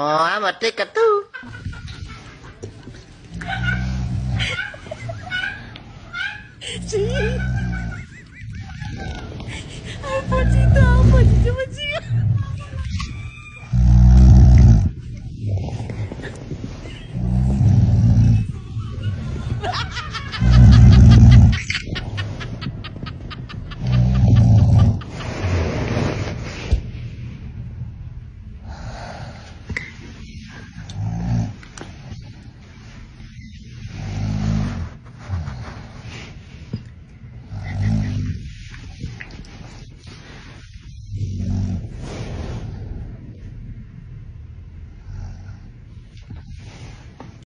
Oh, amat tiket tuh. Apa cerita apa? Cuba cerita.